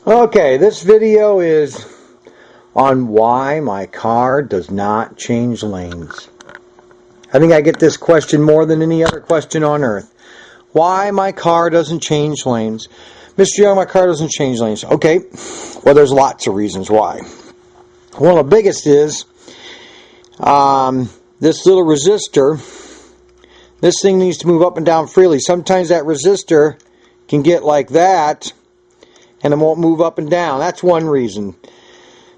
Okay, this video is on why my car does not change lanes. I think I get this question more than any other question on earth. Why my car doesn't change lanes. Mr. Young, my car doesn't change lanes. Okay, well there's lots of reasons why. One of the biggest is this little resistor. This thing needs to move up and down freely. Sometimes that resistor can get like that and it won't move up and down. That's one reason.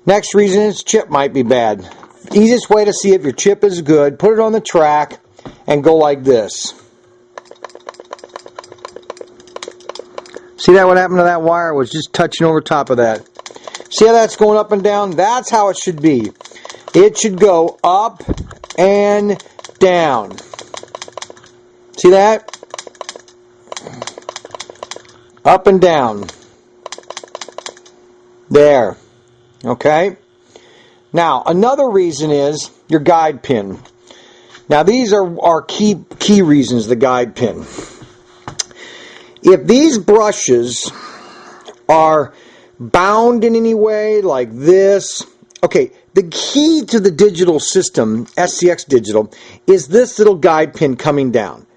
Next reason is chip might be bad. Easiest way to see if your chip is good, put it on the track and go like this. See that what happened to that wire was just touching over top of that. See how that's going up and down? That's how it should be. It should go up and down. See that? Up and down. There. Okay? Now, another reason is your guide pin. Now, these are key reasons, the guide pin. If these brushes are bound in any way, like this, okay, the key to the digital system, SCX Digital, is this little guide pin coming down.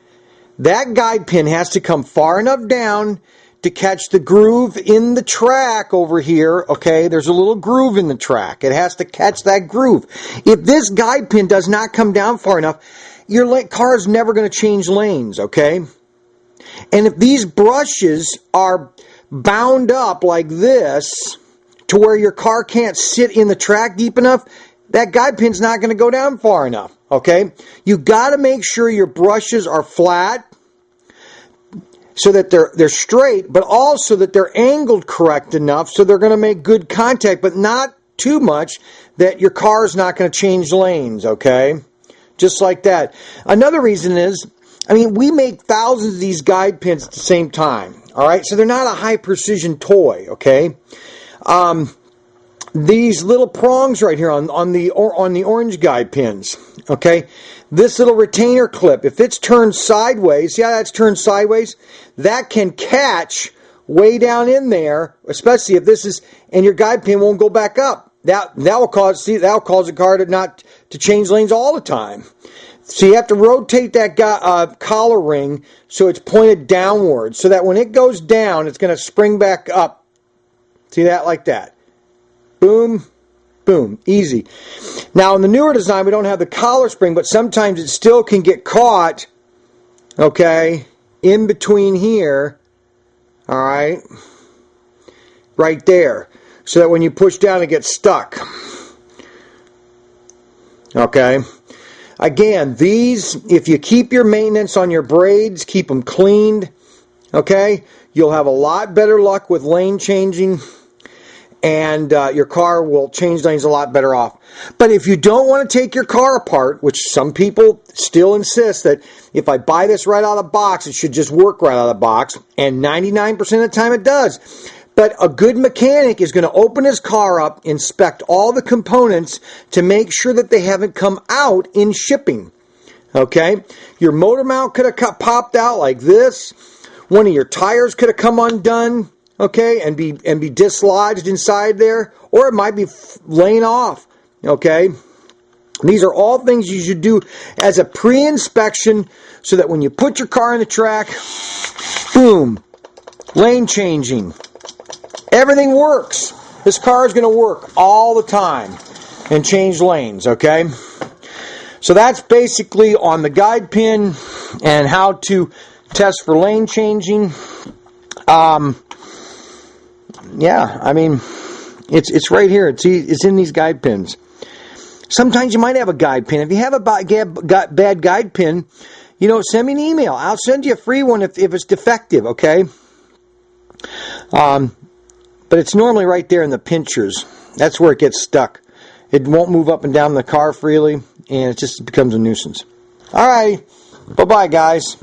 That guide pin has to come far enough down to catch the groove in the track over here, okay? There's a little groove in the track. It has to catch that groove. If this guide pin does not come down far enough, your car is never going to change lanes, okay? And if these brushes are bound up like this to where your car can't sit in the track deep enough, that guide pin's not going to go down far enough, okay? You got to make sure your brushes are flat so that they're straight, but also that they're angled correct enough so they're going to make good contact, but not too much that your car is not going to change lanes, okay? Just like that. Another reason is, I mean, we make thousands of these guide pins at the same time, all right? So they're not a high precision toy, okay? These little prongs right here on the orange guide pins, okay? This little retainer clip, if it's turned sideways, see how that's turned sideways? That can catch way down in there, especially if this is, and your guide pin won't go back up. That will cause the car to change lanes all the time. So you have to rotate that collar ring so it's pointed downward, so that when it goes down, it's going to spring back up. See that? Like that. Boom, boom, easy. Now, in the newer design, we don't have the collar spring, but sometimes it still can get caught, okay, in between here, all right, right there, so that when you push down, it gets stuck, okay. Again, these, if you keep your maintenance on your braids, keep them cleaned, okay, you'll have a lot better luck with lane changing, and your car will change lanes a lot better off. But if you don't want to take your car apart, which some people still insist that if I buy this right out of the box, it should just work right out of the box, and 99% of the time it does. But a good mechanic is going to open his car up, inspect all the components to make sure that they haven't come out in shipping. Okay? Your motor mount could have popped out like this. One of your tires could have come undone. Okay, and be dislodged inside there, or it might be laying off. Okay, these are all things you should do as a pre-inspection, so that when you put your car in the track, boom, lane changing, everything works. This car is going to work all the time and change lanes. Okay, so that's basically on the guide pin and how to test for lane changing. Yeah, I mean, it's right here. It's in these guide pins. Sometimes you might have a guide pin. If you have a bad guide pin, you know, send me an email. I'll send you a free one if it's defective, okay? But it's normally right there in the pinchers. That's where it gets stuck. It won't move up and down the car freely, and it just becomes a nuisance. All right, bye-bye, guys.